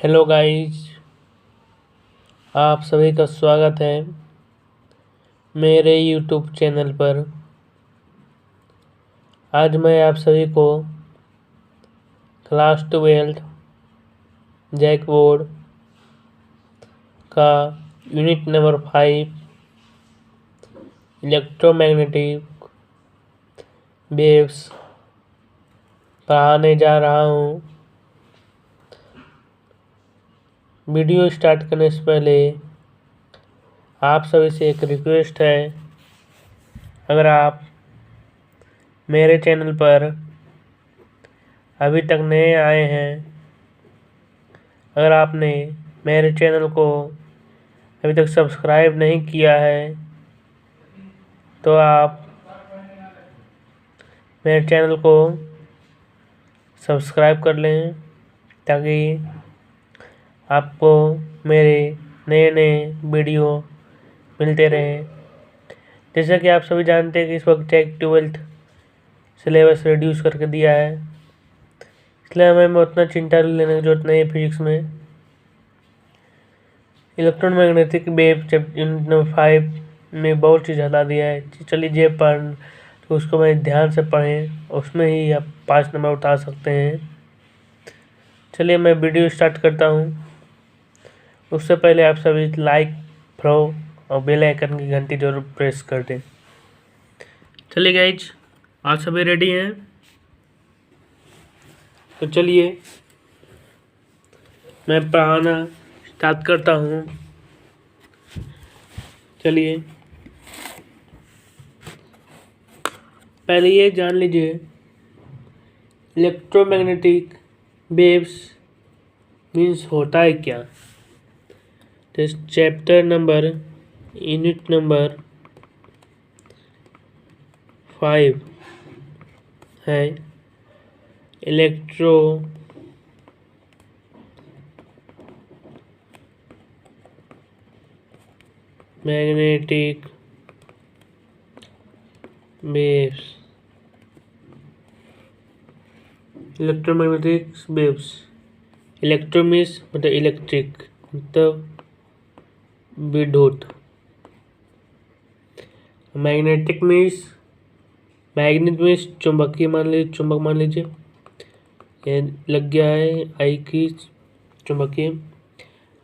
Hello guys, आप सभी का स्वागत है मेरे यूट्यूब चैनल पर। आज मैं आप सभी को क्लास 12 जैक बोर्ड का यूनिट नंबर 5 इलेक्ट्रोमैग्नेटिक वेव्स पढ़ाने जा रहा हूँ। वीडियो स्टार्ट करने से पहले आप सभी से एक रिक्वेस्ट है, अगर आप मेरे चैनल पर अभी तक नए आए हैं, अगर आपने मेरे चैनल को अभी तक सब्सक्राइब नहीं किया है तो आप मेरे चैनल को सब्सक्राइब कर लें ताकि आपको मेरे नए नए वीडियो मिलते रहें। जैसा कि आप सभी जानते हैं कि इस वक्त जैक 12 सिलेबस रिड्यूस करके दिया है, इसलिए हमें उतना चिंता लेने की जरूरत नहीं है। फिजिक्स में इलेक्ट्रोमैग्नेटिक वेव यूनिट नंबर 5 में बहुत चीज़ हटा दिया है। चलिए जे पढ़ तो उसको मैं ध्यान से पढ़ें, उसमें ही आप 5 नंबर उठा सकते हैं। चलिए मैं वीडियो स्टार्ट करता हूँ। उससे पहले आप सभी लाइक, फॉलो और बेल आइकन की घंटी जरूर प्रेस कर दें। चलिए गाइज, आप सभी रेडी हैं? तो चलिए मैं पढ़ाना स्टार्ट करता हूँ। चलिए पहले ये जान लीजिए इलेक्ट्रोमैग्नेटिक वेव्स मीन्स होता है क्या। तो चैप्टर नंबर यूनिट नंबर 5 है electromagnetic waves. Electromagnetic waves, electro means मतलब इलेक्ट्रिक, मतलब विद्युत। मैग्नेटिक मीन्स, मैग्नेट मीन्स चुंबकीय, मान लीजिए चुंबक, मान लीजिए ये लग गया है आई की चुंबकीय।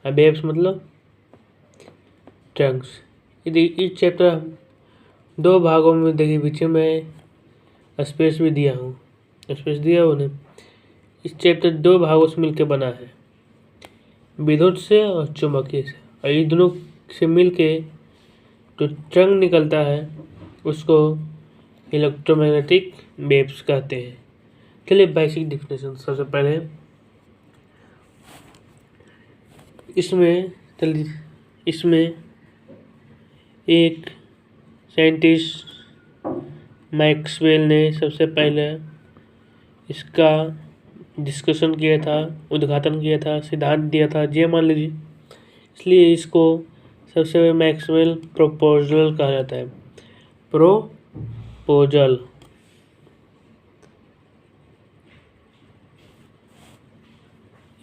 वेव्स मतलब ट्रंक्स। यदि इस चैप्टर 2 भागों में देखिए, पीछे में स्पेस भी दिया हूँ, स्पेस दिया उन्हें। इस चैप्टर 2 भागों से मिलकर बना है, विद्युत से और चुंबकीय से, और ये दोनों से मिलके जो तरंग निकलता है उसको इलेक्ट्रोमैग्नेटिक वेव्स कहते हैं। चलिए बेसिक डिफिनेशन सबसे पहले इसमें एक साइंटिस्ट मैक्सवेल ने सबसे पहले इसका डिस्कशन किया था, उद्घाटन किया था, सिद्धांत दिया था, ये मान लीजिए। इसलिए इसको सबसे पहले मैक्सवेल प्रोपोजल कहा जाता है। प्रोपोजल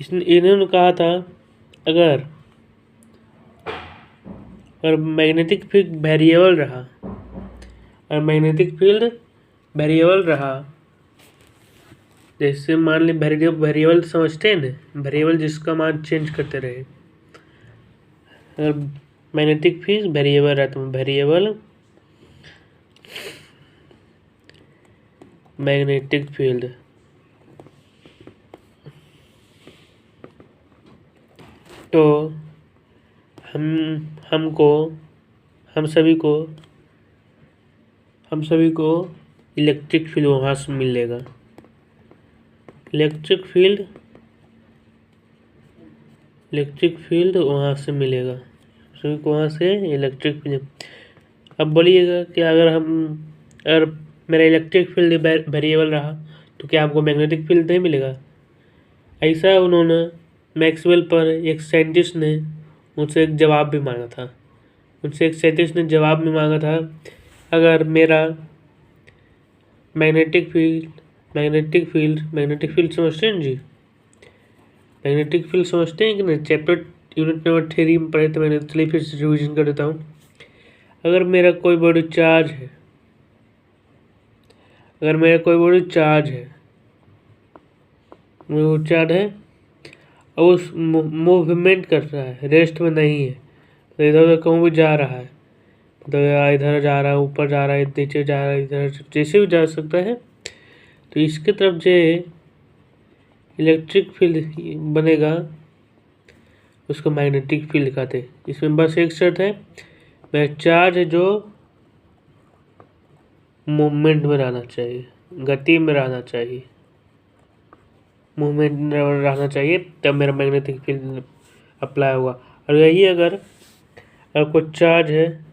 इन्होंने कहा था, अगर मैग्नेटिक फील्ड वेरिएबल रहा, और मैग्नेटिक फील्ड वेरिएबल रहा, जैसे मान ली वेरिएबल समझते हैं ना, वेरिएबल जिसका मान चेंज करते रहे। अगर मैग्नेटिक फील्ड वेरिएबल रहा तो वेरिएबल मैग्नेटिक फील्ड, तो हम सभी को इलेक्ट्रिक फील्ड वहाँ से मिलेगा। इलेक्ट्रिक फील्ड वहाँ से मिलेगा, सभी को वहाँ से इलेक्ट्रिक फील्ड। अब बोलिएगा कि अगर मेरा इलेक्ट्रिक फील्ड वेरिएबल रहा तो क्या हमको मैग्नेटिक फील्ड नहीं मिलेगा? ऐसा उन्होंने मैक्सवेल पर एक साइंटिस्ट ने मुझसे एक जवाब भी मांगा था। अगर मेरा मैग्नेटिक फील्ड समझते हैं जी, मैग्नेटिक फील्ड समझते हैं कि नहीं? चैप्टर यूनिट नंबर 3 में पढ़े थे मैंने, चलिए फिर से रिविजन कर देता हूँ। अगर मेरा कोई बॉडी चार्ज है, वो चार्ज है और उस मूवमेंट कर रहा है, रेस्ट में नहीं है, तो इधर उधर कहूँ भी जा रहा है, तो इधर जा रहा है, ऊपर जा रहा है, नीचे जा रहा है, इधर जैसे भी जा सकता है, तो इसके तरफ जो इलेक्ट्रिक फील्ड बनेगा उसको मैग्नेटिक फील्ड कहते हैं। इसमें बस एक शर्त है, वह चार्ज है जो मूवमेंट में रहना चाहिए, गति में रहना चाहिए, मूवमेंट में रहना चाहिए, तब मेरा मैग्नेटिक फील्ड अप्लाई होगा। और यही अगर कोई चार्ज है,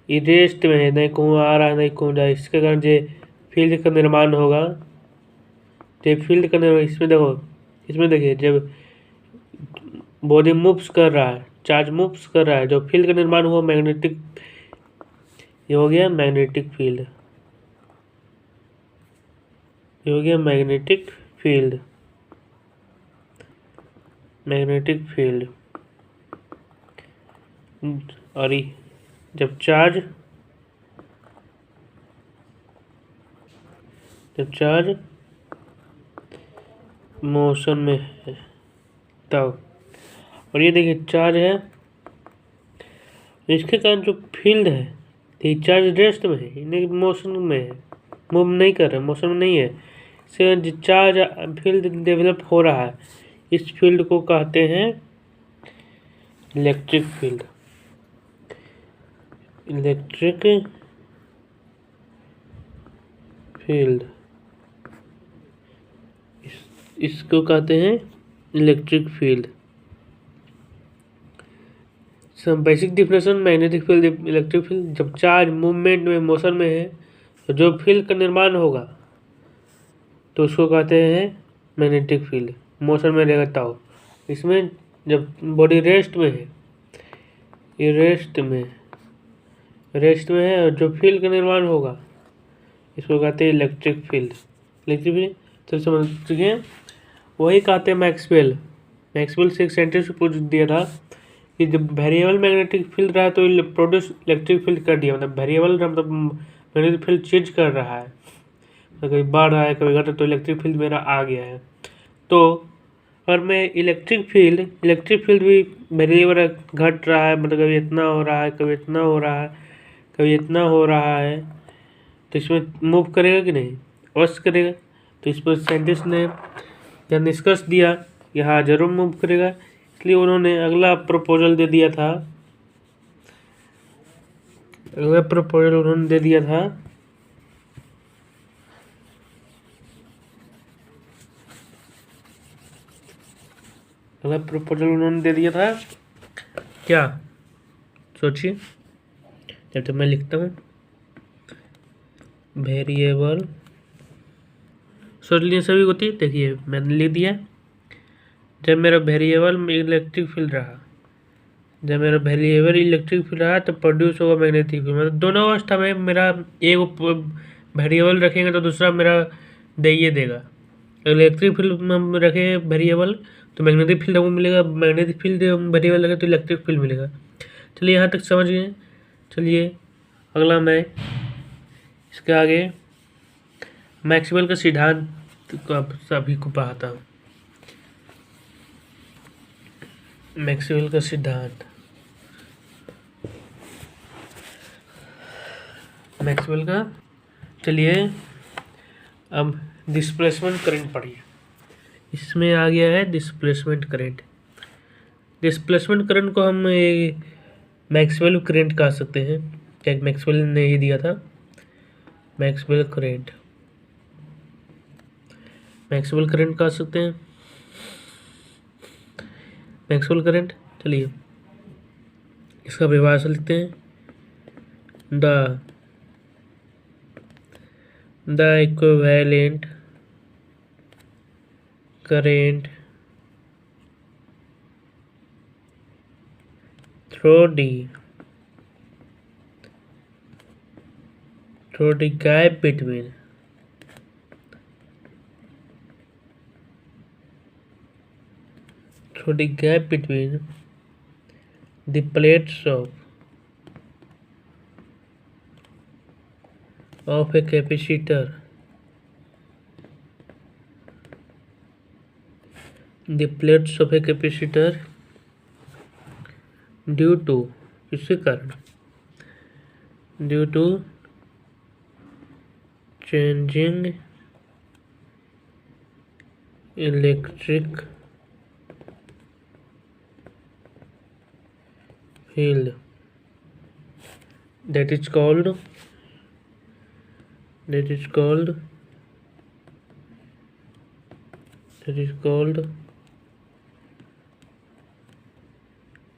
ये रेस्ट में है, नहीं कहूँ आ रहा है नहीं कहूँ जा रहा है, इसके कारण जो फील्ड का निर्माण होगा, जो फील्ड का निर्माण, इसमें देखिए जब बॉडी मूव्स कर रहा है, चार्ज मूव्स कर रहा है, जो फील्ड का निर्माण हुआ मैग्नेटिक, ये हो गया मैग्नेटिक फील्ड, ये हो गया मैग्नेटिक फील्ड, मैग्नेटिक फील्ड। और जब चार्ज मोशन में है तब, और ये देखिए चार्ज है, इसके कारण जो फील्ड है, ये चार्ज रेस्ट में है, नहीं मोशन में है, मूव नहीं कर रहा है, मोशन में नहीं है, इससे जो चार्ज फील्ड डेवलप हो रहा है, इस फील्ड को कहते हैं इलेक्ट्रिक फील्ड, इलेक्ट्रिक फील्ड, इसको कहते हैं इलेक्ट्रिक फील्ड। सब basic definition magnetic field electric field, जब चार्ज मूवमेंट में मोशन में है तो जो फील्ड का निर्माण होगा तो उसको कहते हैं मैग्नेटिक फील्ड, मोशन में रहेगा तब। इसमें जब बॉडी रेस्ट में है, ये रेस्ट में है, और जो फील्ड का निर्माण होगा इसको कहते हैं इलेक्ट्रिक फील्ड, इलेक्ट्रिक फील्ड। तो समझ चुके हैं, वही कहते हैं मैक्सवेल से एक सेंटेंस पूछ दिया था कि जब वेरिएबल मैग्नेटिक फील्ड रहा तो प्रोड्यूस इलेक्ट्रिक फील्ड कर दिया, मतलब वेरिएबल मतलब मैग्नेटिक फील्ड चेंज कर रहा है, तो कभी बढ़ रहा है कभी घट रहा है, तो इलेक्ट्रिक फील्ड मेरा आ गया है। तो और मैं इलेक्ट्रिक फील्ड भी वेरिएबल घट रहा है, मतलब कभी इतना हो रहा है, कभी इतना हो रहा है, कभी इतना हो रहा है, तो इसमें मूव करेगा कि नहीं? अवश्य करेगा। तो इस पर साइंटिस्ट ने यह निष्कर्ष दिया कि हाँ जरूर मूव करेगा, इसलिए उन्होंने अगला प्रपोजल दे दिया था, अगला प्रपोजल उन्होंने दे दिया था क्या? सोचिए, जब तक मैं लिखता हूँ वेरिएबल, सोच लिए सभी को थी, देखिए मैंने लिख दिया, जब मेरा वेरिएबल इलेक्ट्रिक फील्ड रहा, तो प्रोड्यूस होगा मैग्नेटिक फील्ड, मतलब दोनों अवस्था में मेरा एक वेरिएबल रखेंगे तो दूसरा मेरा दे देगा। इलेक्ट्रिक फील्ड में हम रखें वेरिएबल तो मैग्नेटिक फील्ड हमको मिलेगा, मैग्नेटिक फील्ड वेरिएबल रखे तो इलेक्ट्रिक फील्ड मिलेगा। चलिए यहाँ तक समझ गए। चलिए अगला मैं इसके आगे मैक्सवेल का सिद्धांत को आप सभी को पढ़ाता हूँ। मैक्सवेल का सिद्धांत, मैक्सवेल का, चलिए अब डिस्प्लेसमेंट करंट पढ़िए। इसमें आ गया है डिस्प्लेसमेंट करंट। डिस्प्लेसमेंट करंट को हम मैक्सवेल करंट कह सकते हैं, क्या मैक्सवेल ने ही दिया था, मैक्सवेल करंट कह सकते हैं, मैक्सवेल करंट। चलिए इसका परिभाषा लिखते हैं, the equivalent current through the gap between through the gap between the plates of a capacitor. The plates of a capacitor due to किसके कारण due to changing electric field that is called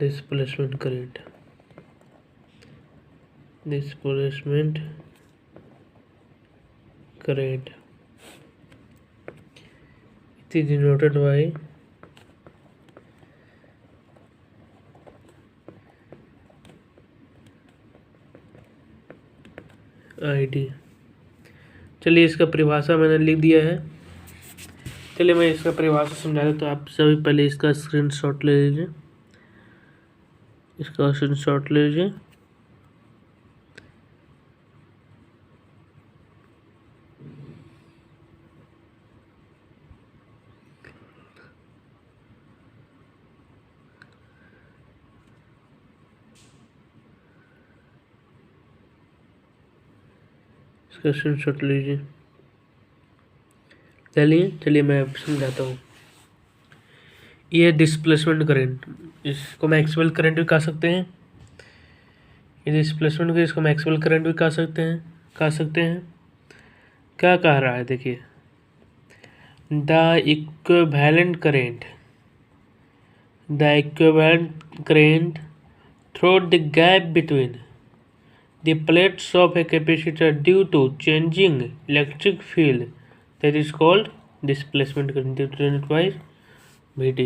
displacement current. It is denoted by ID. चलिए इसका परिभाषा मैंने लिख दिया है। चलिए मैं इसका परिभाषा समझा दूँ। तो आप सभी पहले इसका स्क्रीनशॉट ले लीजिए। चलिए मैं समझाता हूँ। ये डिस्प्लेसमेंट करंट, इसको मैक्सवेल करंट भी कह सकते हैं। ये डिस्प्लेसमेंट को इसको मैक्सवेल करंट भी कह सकते हैं। क्या कह रहा है देखिए, the equivalent current through the gap between the plates of a capacitor due to changing electric field that is called displacement current determined by VD।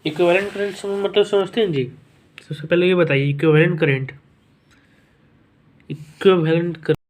Equivalent current मतलब समझते हैं जी। सबसे पहले ये बताइए इक्विवेलेंट करंट